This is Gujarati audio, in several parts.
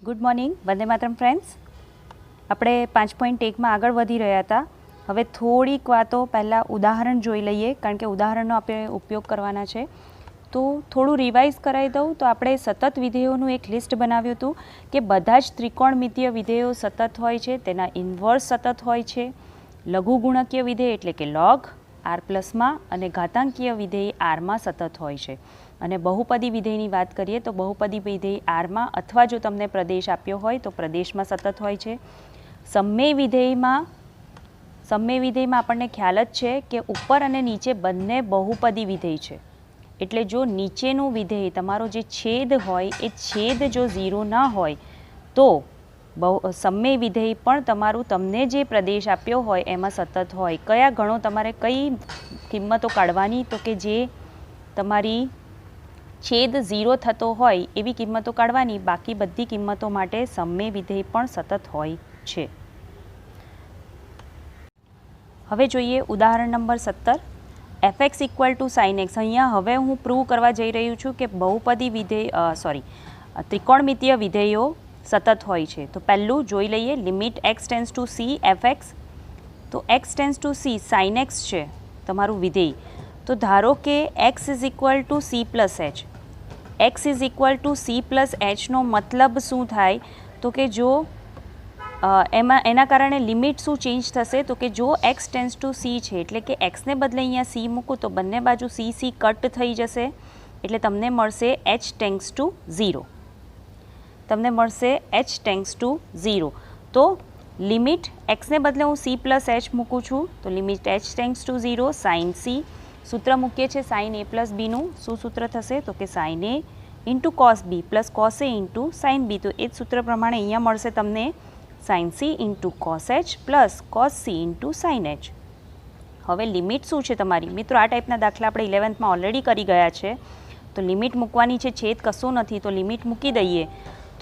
Good morning, Vande Mataram friends. આપણે 5.1 માં આગળ વધી રહ્યા હતા. હવે થોડીક વાતો પહેલાં ઉદાહરણ જોઈ લઈએ, કારણ કે ઉદાહરણનો આપણે ઉપયોગ કરવાના છે. તો થોડું રિવાઇઝ કરાવી દઉં તો આપણે સતત વિધેયોનું એક લિસ્ટ બનાવ્યું હતું કે બધા જ ત્રિકોણમિતીય વિધેયો સતત હોય છે, તેના ઇન્વર્સ સતત હોય છે, લઘુગુણકીય વિધેય એટલે કે લોગ આર પ્લસમાં અને ઘાતાંકીય વિધેય આરમાં સતત હોય છે. અને બહુપદી વિધેયની વાત કરીએ તો બહુપદી વિધેય આરમાં અથવા જો તમને પ્રદેશ આપ્યો હોય તો પ્રદેશમાં સતત હોય છે. સમમેય વિધેયમાં આપણને ખ્યાલ જ છે કે ઉપર અને નીચે બંને બહુપદી વિધેય છે. એટલે જો નીચેનું વિધેય તમારો જે છેદ હોય એ છેદ જો 0 ના હોય તો સમમેય વિધેય પણ તમારું તમને જે પ્રદેશ આપ્યો હોય એમાં સતત હોય. કયા ગણો તમારે કઈ કિંમતો કાઢવાની? તો કે જે તમારી છેદ 0 થતો હોય એવી કિંમતો કાઢવાની. બાકી બધી કિંમતો માટે સમમેય વિધેય પણ સતત હોય છે. હવે જોઈએ ઉદાહરણ number 17. fx equal two sine x. અહીંયા હવે હું પ્રૂવ કરવા જઈ રહ્યું છું કે બહુપદી વિધેય ત્રિકોણમિતીય વિધેયો સતત હોય છે. તો પહેલું જોઈ લઈએ, limit x tends to c fx. તો x tends to c sine x છે તમારું વિધેય. તો ધારો કે x is equal to c plus h. x is equal to c plus એચનો મતલબ શું થાય? તો કે જો એના કારણે લિમિટ શું ચેન્જ થશે? તો કે જો x ટેન્સ ટુ c છે એટલે કે xને બદલે અહીંયા c મૂકું તો બંને બાજુ c કટ થઈ જશે. એટલે તમને મળશે h ટેન્સ ટુ 0. તમને મળશે h ટેન્સ ટુ 0. તો લિમિટ xને બદલે હું c પ્લસ એચ મૂકું છું તો limit h tends to 0 sine c. સૂત્ર મૂકીએ છીએ સાઇન a પ્લસ બીનું. શું સૂત્ર થશે? તો કે sine a into cos b plus cos a into sine b. તો એ જ સૂત્ર પ્રમાણે અહીંયા મળશે તમને sine c into cos h plus cos c into sine h. હવે લિમિટ શું છે તમારી? મિત્રો આ ટાઈપના દાખલા આપણે 11th ઓલરેડી કરી ગયા છે. તો લિમિટ મૂકવાની છે, છેદ કશો નથી તો લિમિટ મૂકી દઈએ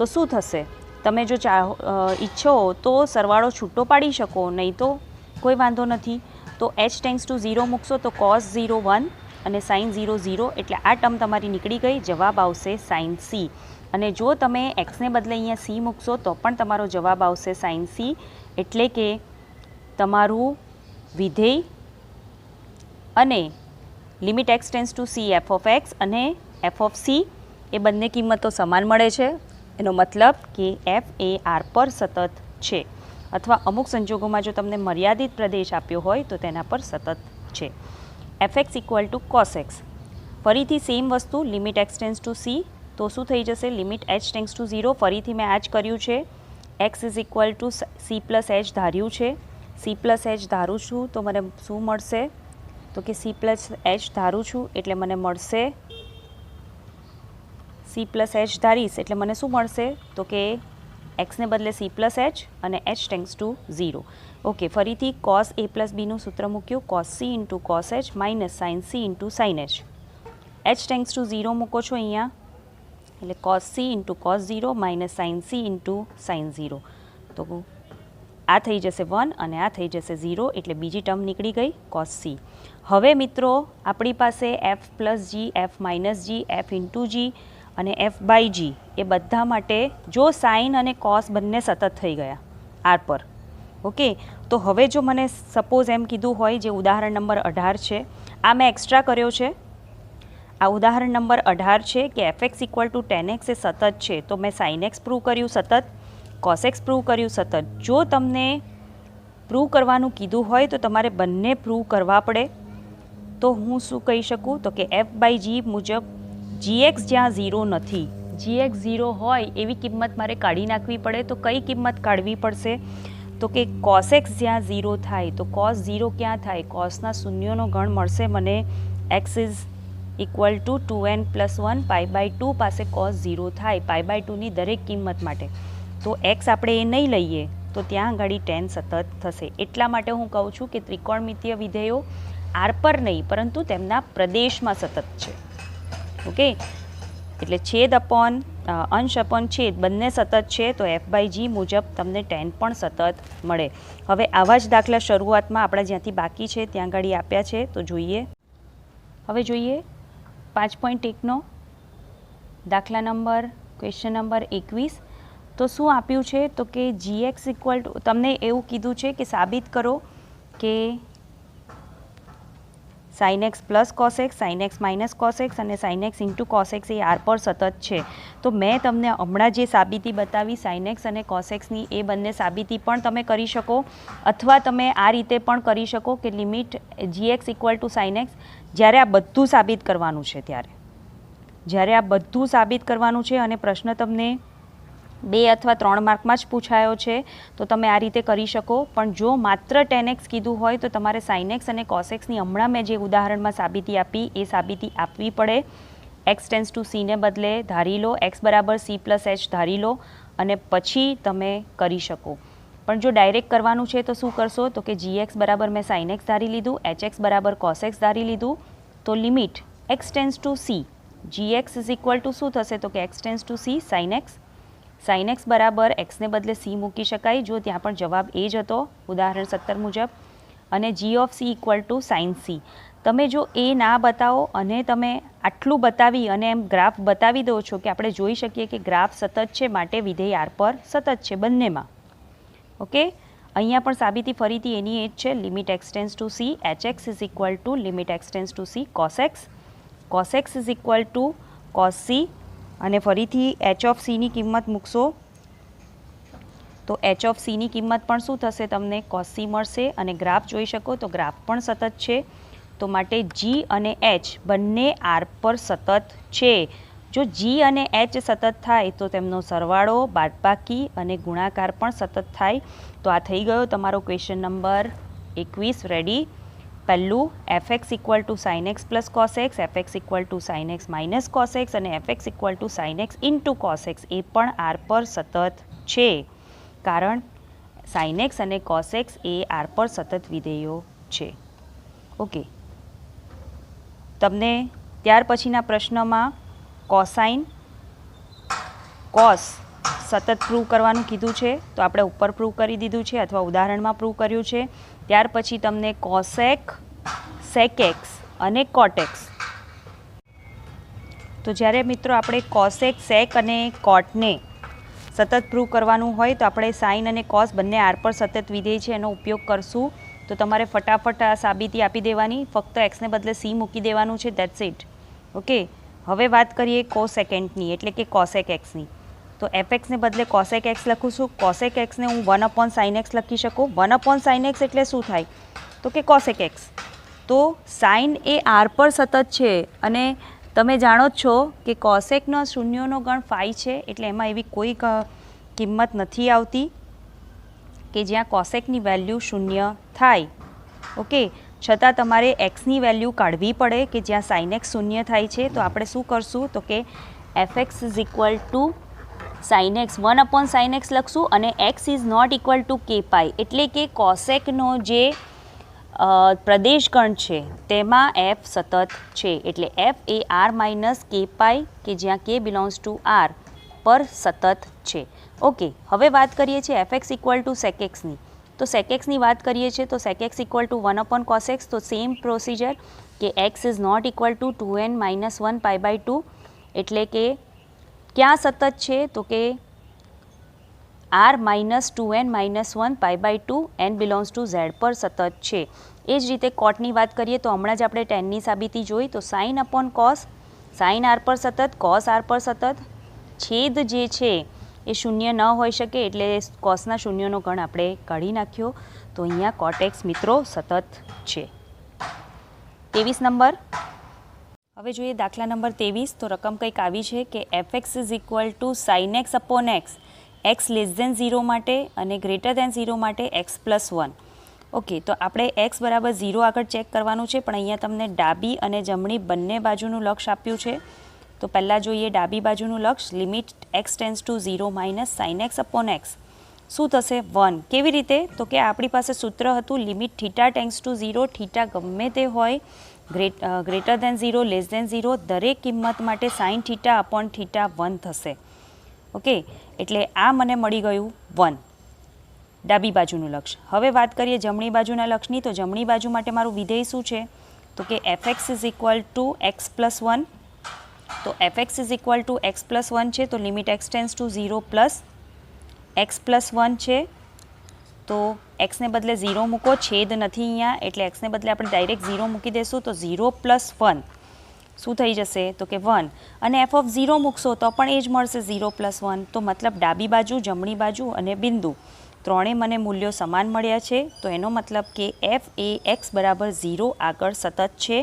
તો શું થશે? તમે જો ઈચ્છો તો સરવાળો છૂટો પાડી શકો, નહીં તો કોઈ વાંધો નથી. તો h ટેન્સ ટુ 0 મૂકશો તો કોસ 0 1 અને સાઇન 0 0. એટલે આ ટર્મ તમારી નીકળી ગઈ. જવાબ આવશે સાઇન c. અને જો તમે xને બદલે અહીંયા c મૂકશો તો પણ તમારો જવાબ આવશે સાઇન c. એટલે કે તમારું વિધેય અને limit x tends to c f of x અને f ઓફ c એ બંને કિંમતો સમાન મળે છે. એનો મતલબ કે f એ r પર સતત છે, અથવા અમુક સંજોગોમાં જો તમને મર્યાદિત પ્રદેશ આપ્યો હોય તો તેના પર સતત છે. fx equal two cos x. ફરીથી સેમ વસ્તુ, limit x tends to c તો શું થઈ જશે? Limit h tends to 0. ફરીથી મેં આ જ કર્યું છે. x is equal to c plus h ધાર્યું છે. c પ્લસ h ધારું છું તો મને શું મળશે? તો કે c પ્લસ h ધારું છું એટલે મને મળશે c પ્લસ h ધારીશ એટલે મને શું મળશે? તો કે xને બદલે c પ્લસ h અને h ટેન્સ ટુ 0. ઓકે, ફરીથી કોસ a પ્લસ બીનું સૂત્ર મૂક્યું. Cos c into cos h minus sign c into sine h. h tends to 0 મૂકો છો અહીંયા એટલે cos c into cos 0 minus sign c into sign 0. તો આ થઈ જશે 1 અને આ થઈ જશે 0. એટલે બીજી ટર્મ નીકળી ગઈ કોસ c. હવે મિત્રો આપણી પાસે f plus g, f minus g, f into g અને f બાય g એ બધા માટે જો સાઇન અને કોસ બંને સતત થઈ ગયા આર પર. ઓકે, તો હવે જો મને સપોઝ એમ કીધું હોય, જે ઉદાહરણ નંબર 18 છે, આ મેં એક્સ્ટ્રા કર્યો છે. આ ઉદાહરણ નંબર 18 છે કે fx equal two tan x એ સતત છે. તો મેં સાઇન એક્સ પ્રૂવ કર્યું સતત, કોસ એક્સ પ્રૂવ કર્યું સતત. જો તમને પ્રૂવ કરવાનું કીધું હોય તો તમારે બંને પ્રૂવ કરવા પડે. તો હું શું કહી શકું? તો કે f બાય g મુજબ gx જ્યાં 0 નથી, gx 0 હોય એવી કિંમત મારે કાઢી નાખવી પડે. તો કઈ કિંમત કાઢવી પડશે? તો કે કોસ એક્સ જ્યાં 0 થાય તો કોસ 0 ક્યાં થાય? કોસના શૂન્યોનો ગણ મળશે મને. x is equal to 2n plus 1 pi by 2 પાસે કોસ 0 થાય પાઈ બાય 2ની દરેક કિંમત માટે. તો x આપણે એ નહીં લઈએ તો ત્યાં આગળ tan સતત થશે. એટલા માટે હું કહું છું કે ત્રિકોણમિતીય વિધેયો આર પર નહીં પરંતુ તેમના પ્રદેશમાં સતત છે. ઓકે, એટલે છેદ અપોન અંશ અપોન છેદ બંને સતત છે. તો f બાય g મુજબ તમને tan પણ સતત મળે. હવે આવા જ દાખલા શરૂઆતમાં આપણા જ્યાંથી બાકી છે ત્યાં આગળ આપ્યા છે તો જોઈએ. હવે જોઈએ 5.1નો દાખલા નંબર ક્વેશ્ચન નંબર 21. તો શું આપ્યું છે તો કે gx ઇક્વલ ટુ, તમને એવું કીધું છે કે સાબિત કરો કે sin x plus cos x, sin x minus cos x અને sin x into cos x એ r પર સતત છે. તો મેં તમને હમણાં જે સાબિતી બતાવી sin x અને cos xની, એ બંને સાબિતી પણ તમે કરી શકો, અથવા તમે આ રીતે પણ કરી શકો કે limit gx equal to sin x, જ્યારે આ બધું સાબિત કરવાનું છે જ્યારે આ બધું સાબિત કરવાનું છે અને પ્રશ્ન તમને 2 અથવા 3 માર્કમાં જ પૂછાયો છે તો તમે આ રીતે કરી શકો. પણ જો માત્ર tan x કીધું હોય તો તમારે sin x અને cos xની હમણાં મેં જે ઉદાહરણમાં સાબિતી આપી એ સાબિતી આપવી પડે. x ટેન્સ ટુ c ને બદલે ધારી લો, x બરાબર c પ્લસ h ધારી લો અને પછી તમે કરી શકો. પણ જો ડાયરેક્ટ કરવાનું છે તો શું કરશો તો કે gx બરાબર મેં sin x ધારી લીધું, hx બરાબર cos x ધારી લીધું, તો limit x tends to c gx is equal two શું થશે તો કે x tends to c sin x. sin x બરાબર xને બદલે c મૂકી શકાય, જો ત્યાં પણ જવાબ એ જ હતો ઉદાહરણ 17 મુજબ. અને g of c equal to sin c. તમે જો એ ના બતાવો અને તમે આટલું બતાવી અને એમ ગ્રાફ બતાવી દો છો કે આપણે જોઈ શકીએ કે ગ્રાફ સતત છે, માટે વિધેય r પર સતત છે બંનેમાં. ઓકે, અહીંયા પણ સાબિતી ફરીથી એની એ જ છે, limit x tends to c hx is equal to limit x tends to c cos x. cos x is equal two cos c અને ફરીથી h ઓફ c ની કિંમત મૂકશો તો h ઓફ c ની કિંમત પણ શું થશે, તમને cos c મળશે. અને ગ્રાફ જોઈ શકો તો ગ્રાફ પણ સતત છે, તો માટે g અને h બંને r પર સતત છે. જો g અને h સતત થાય તો તેમનો સરવાળો, બાદબાકી અને ગુણાકાર પણ સતત થાય. તો આ થઈ ગયો તમારો ક્વેશ્ચન નંબર 21 રેડી. પહેલું fx equal to sin x plus cos x, fx equal to sin x minus cos x અને fx equal to sin x into cos x એ પણ r પર સતત છે, કારણ sin x અને cos x એ r પર સતત વિધેયો છે. ઓકે, તમને ત્યાર પછીના પ્રશ્નમાં કોસાઇન cos સતત પ્રૂવ કરવાનું કીધું છે, તો આપણે ઉપર પ્રૂવ કરી દીધું છે અથવા ઉદાહરણમાં પ્રૂવ કર્યું છે. ત્યાર પછી તમને cosec, sec x અને cot x. તો જ્યારે મિત્રો આપણે cosec, sec અને cotને સતત પ્રૂવ કરવાનું હોય તો આપણે sin અને cos બંને r પર સતત વિધેય છે એનો ઉપયોગ કરશું. તો તમારે ફટાફટ આ સાબિતી આપી દેવાની, ફક્ત xને બદલે c મૂકી દેવાનું છે, દેટ્સ ઇટ. ઓકે, હવે વાત કરીએ કોસેકેન્ટની એટલે કે cosec xની. તો fxને બદલે cosec x લખું છું. cosec xને હું 1/sin x લખી શકું. 1/sin x એટલે શું થાય તો કે cosec x. તો sin એ r પર સતત છે અને તમે જાણો જ છો કે cosecનો શૂન્યોનો ગણ 5 છે, એટલે એમાં એવી કોઈ કિંમત નથી આવતી કે જ્યાં cosecની વેલ્યુ શૂન્ય થાય. ઓકે, છતાં તમારે xની વેલ્યુ કાઢવી પડે કે જ્યાં sin x શૂન્ય થાય છે. તો આપણે શું કરશું તો કે fx is equal to sin x 1/sin x લખશું અને x is not equal to k pi, એટલે કે કોસેકનો જે પ્રદેશગણ છે તેમાં f સતત છે, એટલે f એ r માઇનસ k પાઈ કે જ્યાં k બિલોંગ્સ ટુ r પર સતત છે. ઓકે, હવે વાત કરીએ છીએ fx ઇક્વલ ટુ sec xની. તો sec xની વાત કરીએ છીએ તો sec x equal to 1/cos x. તો સેમ પ્રોસિજર કે x is not equal to 2n minus 1 pi by 2, એટલે કે ક્યાં સતત છે તો કે r minus 2n minus 1 pi by 2 n belongs to z પર સતત છે. એ જ રીતે કોટની વાત કરીએ તો હમણાં જ આપણે ટેનની સાબિતી જોઈ. તો sin upon cos, sin r પર સતત, cos r પર સતત. છેદ જે છે એ શૂન્ય ન હોઈ શકે, એટલે કોસના શૂન્યનો ગણ આપણે કાઢી નાખ્યો. તો અહીંયા cot x મિત્રો સતત છે. 23 નંબર. હવે જોઈએ દાખલા નંબર 23. તો રકમ કંઈક આવી છે કે fx is equal to sin x upon x, x less than 0 માટે અને ગ્રેટર દેન 0 માટે x પ્લસ 1. ઓકે, તો આપણે x બરાબર 0 આગળ ચેક કરવાનું છે, પણ અહીંયા તમને ડાબી અને જમણી બંને બાજુનું લક્ષ આપ્યું છે. તો પહેલાં જોઈએ ડાબી બાજુનું લક્ષ, limit x tends to 0 minus sin x upon x. શું થશે 1. કેવી રીતે તો કે આપણી પાસે સૂત્ર હતું limit theta tends to 0, theta ગમે તે હોય, ગ્રેટર દેન 0, લેસ દેન 0, દરેક કિંમત માટે સાઇન થીટા અપોન થીટા 1 થશે. ઓકે, એટલે આ મને મળી ગયું 1, ડાબી બાજુનું લક્ષ. હવે વાત કરીએ જમણી બાજુના લક્ષની. તો જમણી બાજુ માટે મારું વિધેય શું છે તો કે fx is equal two x plus 1. તો fx is equal two x plus 1 છે, તો limit x tends to 0 plus x+1 છે, તો એક્સને બદલે 0 મૂકો, છેદ નથી અહીંયા એટલે એક્સને બદલે આપણે ડાયરેક્ટ 0 મૂકી દઈશું. તો 0+1 શું થઈ જશે? તો કે 1. અને f(0) મૂકશો તો પણ એ જ મળશે 0+1. તો મતલબ ડાબી બાજુ, જમણી બાજુ અને બિંદુ ત્રણે મને મૂલ્યો સમાન મળ્યા છે. તો એનો મતલબ કે f એ x બરાબર 0 આગળ સતત છે,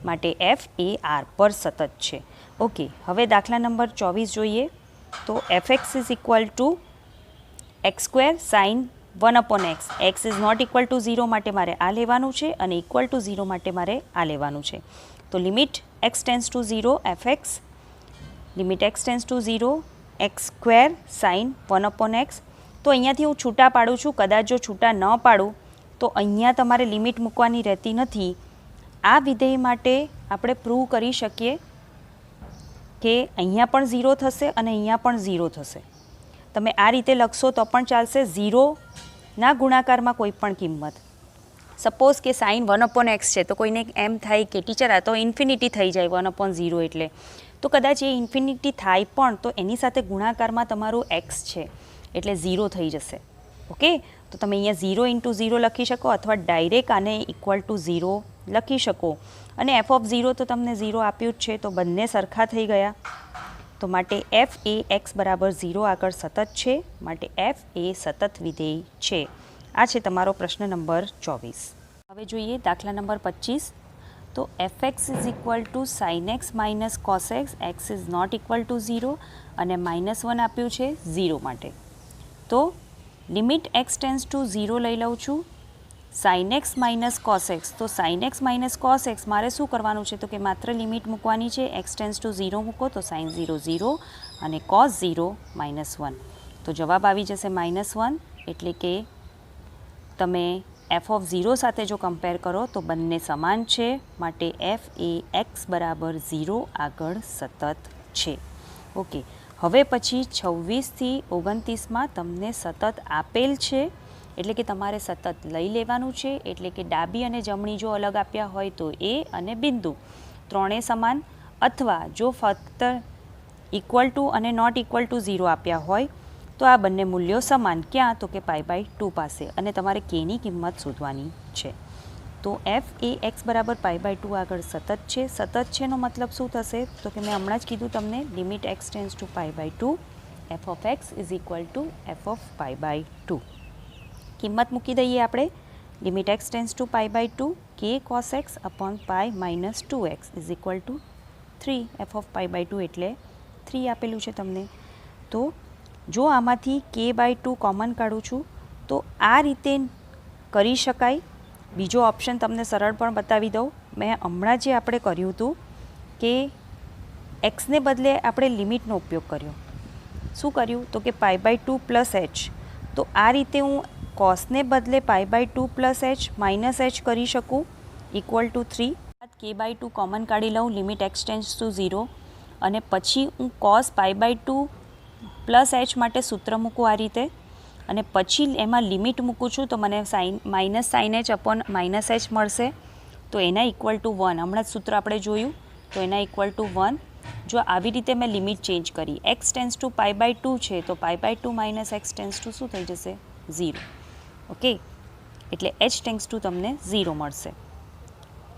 માટે f એ r પર સતત છે. ઓકે, હવે દાખલા નંબર 24 જોઈએ. તો fx is equal to x² sin 1/x. x is not equal to 0 માટે મારે આ લેવાનું છે અને ઇક્વલ ટુ 0 માટે મારે આ લેવાનું છે. તો limit x tends to 0 fx, limit x tends to 0 x² sin 1/x. તો અહીંયાથી હું છૂટા પાડું છું. કદાચ જો છૂટા ન પાડું તો અહીંયા તમારે લિમિટ મૂકવાની રહેતી નથી. આ વિધેય માટે આપણે પ્રૂવ કરી શકીએ કે અહીંયા પણ 0 થશે અને અહીંયા પણ 0 થશે. તમે આ રીતે લખશો તો પણ ચાલશે. 0ના ગુણાકારમાં કોઈ પણ કિંમત, સપોઝ કે સાઇન 1/x છે, તો કોઈને એમ થાય કે ટીચર આ તો ઇન્ફિનિટી થઈ જાય 1/0 એટલે. તો કદાચ એ ઇન્ફિનિટી થાય પણ તો એની સાથે ગુણાકારમાં તમારું x છે એટલે 0 થઈ જશે. ઓકે, તો તમે અહીંયા 0 × 0 લખી શકો અથવા ડાયરેક્ટ આને ઇક્વલ ટુ 0 લખી શકો. અને f(0) તો તમને 0 આપ્યું જ છે, તો બંને સરખા થઈ ગયા. તો માટે f એ x બરાબર 0 આગળ સતત છે, માટે f એ સતત વિધેય છે. આ છે તમારો પ્રશ્ન નંબર 24. હવે જોઈએ દાખલા નંબર 25. તો fx is equal to sin x minus cos x, x is not equal to 0 અને -1 આપ્યું છે 0 માટે. તો લિમિટ x ટેન્સ ટુ 0 લઈ લઉં છું. sin x minus cos x, તો sin x minus cos x મારે શું કરવાનું છે? તો કે માત્ર લિમિટ મૂકવાની છે. x ટેન્સ ટુ 0 મૂકો તો sin 0 0 અને cos 0 -1. તો જવાબ આવી જશે -1. એટલે કે તમે f(0) સાથે જો કમ્પેર કરો તો બંને સમાન છે, માટે f એ x બરાબર 0 આગળ સતત છે. ઓકે, હવે પછી 26 થી 29માં તમને સતત આપેલ છે, એટલે કે તમારે સતત લઈ લેવાનું છે. એટલે કે ડાબી અને જમણી જો અલગ આપ્યા હોય તો એ અને બિંદુ ત્રણે સમાન, અથવા જો ફક્ત ઇક્વલ ટુ અને નોટ ઇક્વલ ટુ 0 આપ્યા હોય તો આ બંને મૂલ્યો સમાન. ક્યાં? તો કે π/2 પાસે, અને તમારે kની કિંમત શોધવાની છે. તો f એ x બરાબર π/2 આગળ સતત છે. સતત છે નો મતલબ શું થશે? તો કે મેં હમણાં જ કીધું તમને, limit x tends to π/2 f of x is equal to f of π/2. કિંમત મૂકી દઈએ આપણે. Limit x tends to π/2 k cos x upon π minus 2x is equal to 3 f of π/2 એટલે 3 આપેલું છે તમને. તો જો આમાંથી k/2 કોમન કાઢું છું તો આ રીતે કરી શકાય. બીજો ઓપ્શન તમને સરળ પણ બતાવી દઉં. મેં હમણાં જે આપણે કર્યું હતું કે એક્સને બદલે આપણે લિમિટનો ઉપયોગ કર્યો. શું કર્યું? તો કે π/2 પ્લસ h. તો આ રીતે હું કોસને બદલે π/2 પ્લસ h માઇનસ h કરી શકું ઇક્વલ ટુ 3. k/2 કોમન કાઢી લઉં, લિમિટ x ટેન્સ ટુ 0, અને પછી હું cos π/2 પ્લસ h માટે સૂત્ર મૂકું આ રીતે, અને પછી એમાં લિમિટ મૂકું છું તો મને minus sign h upon minus h મળશે. તો એના ઇક્વલ ટુ 1. હમણાં જ સૂત્ર આપણે જોયું, તો એના ઇક્વલ ટુ 1. જો આવી રીતે મેં લિમિટ ચેન્જ કરી, x ટેન્સ ટુ π/2 છે તો π/2 માઇનસ x ટેન્સ ટુ શું થઈ જશે? 0. ઓકે, એટલે h ટેન્સ ટુ તમને 0 મળશે.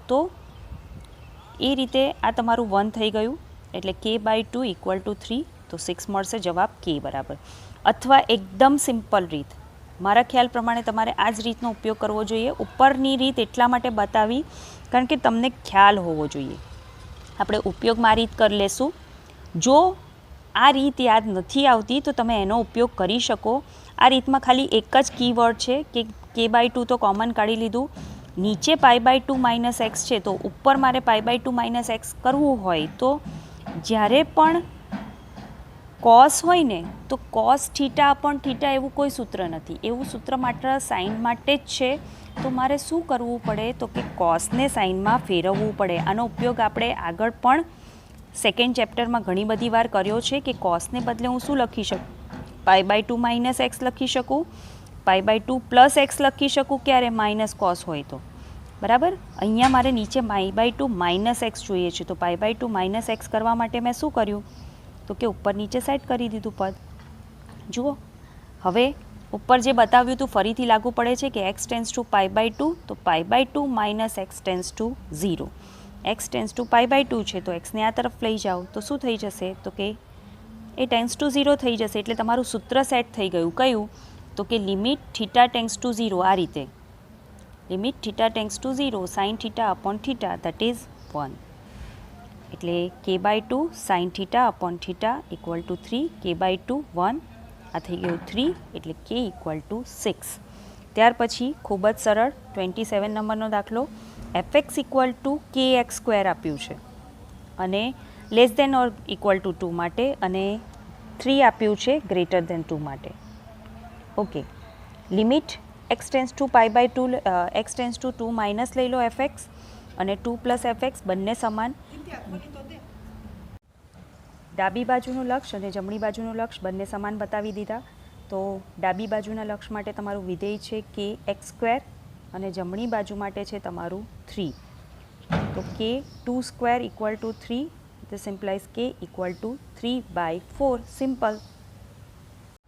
તો એ રીતે આ તમારું 1 થઈ ગયું, એટલે k/2 ઇક્વલ ટુ 3, તો 6 મળશે જવાબ k બરાબર. અથવા એકદમ સિમ્પલ રીત, મારા ખ્યાલ પ્રમાણે તમારે આ જ રીતનો ઉપયોગ કરવો જોઈએ. ઉપરની રીત એટલા માટે બતાવી કારણ કે તમને ખ્યાલ હોવો જોઈએ. આપણે ઉપયોગમાં આ રીત કરી લેશું. જો આ રીત યાદ નથી આવતી તો તમે એનો ઉપયોગ કરી શકો. આ રીતમાં ખાલી એક જ કીવર્ડ છે કે k/2 તો કોમન કાઢી લીધું, નીચે π/2 માઇનસ એક્સ છે, તો ઉપર મારે π/2 માઇનસ એક્સ કરવું હોય તો જ્યારે પણ કોસ હોય ને તો કોસ થીટા અપોન થીટા એવું કોઈ સૂત્ર નથી. એવું સૂત્ર માત્ર સાઇન માટે જ છે. તો મારે શું કરવું પડે? તો કે કોસને સાઇનમાં ફેરવવું પડે. આનો ઉપયોગ આપણે આગળ પણ સેકન્ડ ચેપ્ટરમાં ઘણી બધી વાર કર્યો છે કે કોસને બદલે હું શું લખી શકું? π/2 માઇનસ એક્સ લખી શકું, π/2 પ્લસ એક્સ લખી શકું, ક્યારે? માઇનસ કોસ હોય તો. બરાબર, અહીંયા મારે નીચે π/2 માઇનસ એક્સ જોઈએ છે, તો π/2 માઇનસ એક્સ કરવા માટે મેં શું કર્યું? તો કે ઉપર નીચે સેટ કરી દીધું પદ. જુઓ, હવે ઉપર જે બતાવ્યું હતું ફરીથી લાગુ પડે છે કે x tends to pi by 2, તો pi by 2 minus x tends to 0. X tends to pi by 2 છે, તો એક્સને આ તરફ લઈ જાઓ તો શું થઈ જશે, તો કે એ ટેન્સ ટુ 0 થઈ જશે. એટલે તમારું સૂત્ર સેટ થઈ ગયું. કયું, તો કે લિમિટ થીટા ટેન્સ ટુ 0. આ રીતે limit theta tends to 0 sine theta upon theta that is 1. એટલે કે by 2 sine theta upon theta equal to 3, કે બાય 2 1, આ થઈ ગયું 3, એટલે કે ઇક્વલ ટુ 6. ત્યાર પછી ખૂબ જ સરળ 27 નંબરનો દાખલો. F x equal to k x square આપ્યું છે અને less than or equal to 2 માટે, અને 3 આપ્યું છે ગ્રેટર દેન 2 માટે. Okay, limit x tends to pi by 2, x tends to 2 minus લઈ લો એફએક્સ, અને 2 પ્લસ એફએક્સ બંને સમાન. ડાબી બાજુનું લક્ષ અને જમણી બાજુનું લક્ષ બંને સમાન બતાવી દીધા. તો ડાબી બાજુના લક્ષ માટે તમારું વિધેય છે કે એક્સ સ્ક્વેર, અને જમણી બાજુ માટે છે તમારું 3. તો k 2 square equal to 3, this implies k equal to 3/4. Simple.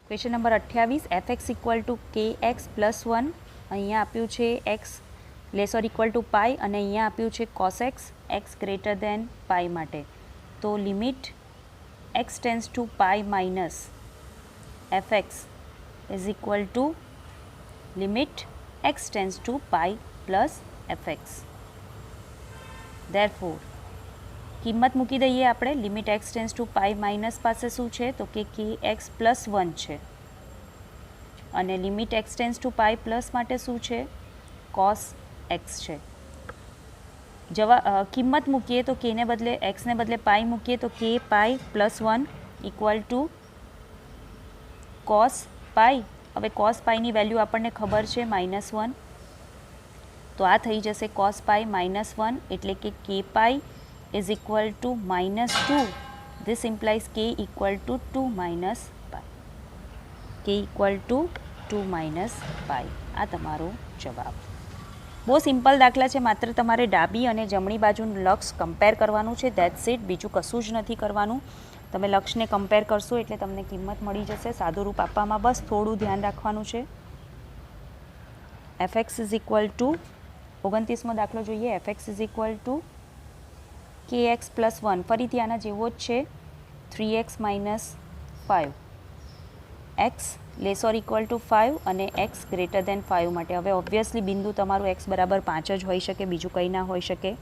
Question number 28, f x equal to k x plus 1. અહીંયા આપ્યું છે x less or equal to pi, અને અહીંયા આપ્યું છે cos x, x greater than pi માટે. તો limit x tends to pi minus f x is equal to limit x tends to pi plus fx. Therefore, કિંમત મૂકી દઈએ આપણે. Limit x tends to pi minus પાસે શું છે, તો કે x પ્લસ 1 છે, અને limit x tends to pi plus માટે શું છે, cos x છે. કિંમત મૂકીએ તો k ને બદલે x ને બદલે પાઈ મૂકીએ તો k pi plus 1 equal to cos પાઈ. હવે કોસ પાઈની વેલ્યુ આપણને ખબર છે -1, તો આ થઈ જશે કોસ પાઈ -1, એટલે કે કે પાઈ is equal to -2. This implies k equal to 2 minus pi. કે ઇક્વલ ટુ 2 માઇનસ પાઈ. આ તમારો જવાબ. બહુ સિમ્પલ દાખલા છે. માત્ર તમારે ડાબી અને જમણી બાજુનું લક્ષ કમ્પેર કરવાનું છે. That's it. બીજું કશું જ નથી કરવાનું. તમે લક્ષને કમ્પેર કરશો એટલે તમને કિંમત મળી જશે. સાદું રૂપ આપવામાં બસ થોડું ધ્યાન રાખવાનું છે. F x is equal to 29મો દાખલો જોઈએ. F x is equal to k x plus 1. ફરીથી આના જેવો જ છે. 3x minus 5. X less or equal to 5 અને એક્સ ગ્રેટર દેન 5 માટે. હવે ઓબ્વિયસલી બિંદુ તમારું એક્સ બરાબર 5 જ હોઈ શકે, બીજું કંઈ ના હોઈ શકે.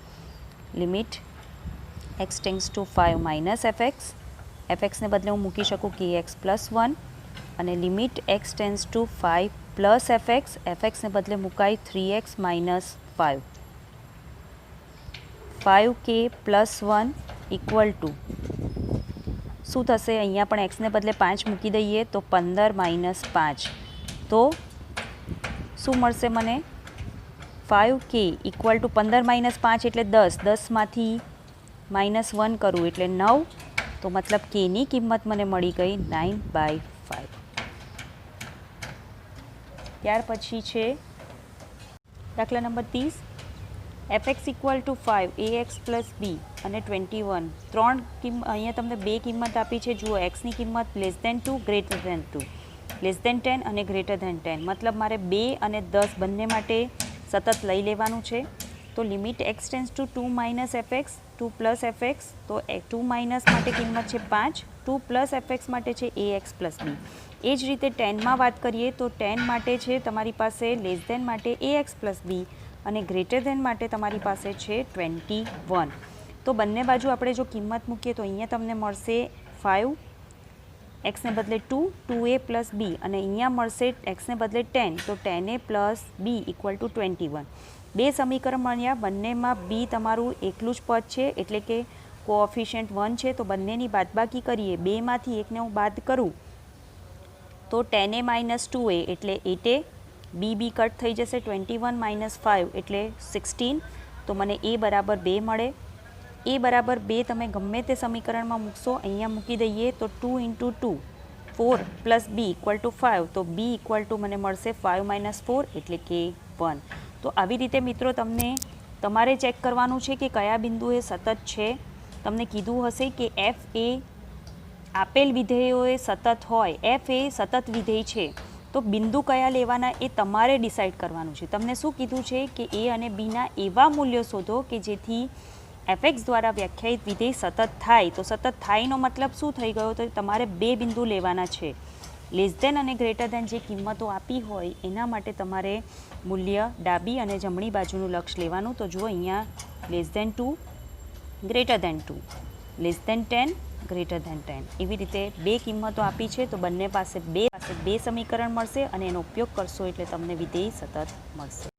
Limit x tends to 5 minus f x. એફએક્સને બદલે હું મૂકી શકું કે એક્સ પ્લસ 1, અને limit x tends to 5 plus f x. એફએક્સને બદલે મુકાય 3x minus 5. 5k plus 1 equal to શું થશે, અહીંયા પણ એક્સને બદલે 5 મૂકી દઈએ તો 15 માઇનસ 5. તો શું મળશે મને, 5k ઇક્વલ ટુ 15 માઇનસ 5 એટલે 10. 10માંથી -1 કરું એટલે 9. તો મતલબ કેની કિંમત મને મળી ગઈ 9/5. ત્યાર પછી છે દાખલા નંબર 30. F x equal to 5 ax plus b અને 21. અહીંયા તમને બે કિંમત આપી છે. જુઓ, એક્સની કિંમત less than 2, greater than 2, less than 10 અને ગ્રેટર દેન 10. મતલબ મારે 2 અને 10 બંને માટે સતત લઈ લેવાનું છે. તો limit x tends to 2 minus FX, 2 plus FX. તો 2 માઇનસ માટે કિંમત છે 5, 2 પ્લસ એફએક્સ માટે છે ax પ્લસ બી. એ જ રીતે 10માં વાત કરીએ તો 10 માટે છે તમારી પાસે લેસ દેન માટે ax પ્લસ બી, અને ગ્રેટર દેન માટે તમારી પાસે છે 21. તો બંને બાજુ આપણે જો કિંમત મૂકીએ તો અહીંયા તમને મળશે 5, એક્સને બદલે 2, 2a પ્લસ બી, અને અહીંયા મળશે એક્સને બદલે 10, તો 10a plus B equal two 21. બે સમીકરણ મળ્યા. બંનેમાં બી તમારું એકલું જ પદ છે, એટલે કે કોઓફિશિયન્ટ 1 છે. તો બંનેની બાદબાકી કરીએ. 2માંથી એકને હું બાદ કરું તો 10a માઇનસ 2a એટલે 8a. બી કટ થઈ જશે. 21 માઇનસ 5 એટલે 16. તો મને એ બરાબર 2 મળે. એ બરાબર 2 તમે ગમે તે સમીકરણમાં મૂકશો. અહીંયા મૂકી દઈએ તો 2 into 2 4 plus B equal to 5. તો બી ઇક્વલ ટુ મને મળશે 5 માઇનસ 4 એટલે કે 1. તો આવી રીતે મિત્રો તમને તમારે ચેક કરવાનું છે કે કયા બિંદુ એ સતત છે. તમને કીધું હશે કે એફ એ આપેલ વિધેયોએ સતત હોય, એફ એ સતત વિધેય છે, તો બિંદુ કયા લેવાના એ તમારે ડિસાઇડ કરવાનું છે. તમને શું કીધું છે કે એ અને બીના એવા મૂલ્યો શોધો કે જેથી એફએક્સ દ્વારા વ્યાખ્યાયિત વિધેય સતત થાય. તો સતત થાયનો મતલબ શું થઈ ગયો? તો તમારે બે બિંદુ લેવાના છે. લેસ ધેન અને ગ્રેટર ધેન જે કિંમતો આપી હોય એના માટે તમારે મૂલ્ય ડાબી અને જમણી બાજુનું લક્ષ લેવાનું. તો જુઓ અહીંયા less than 2, greater than 2, less than 10, greater than 10. એવી રીતે બે કિંમતો આપી છે, તો બંને પાસે બે સમીકરણ મળશે અને એનો ઉપયોગ કરશો એટલે તમને વિધેય સતત મળશે.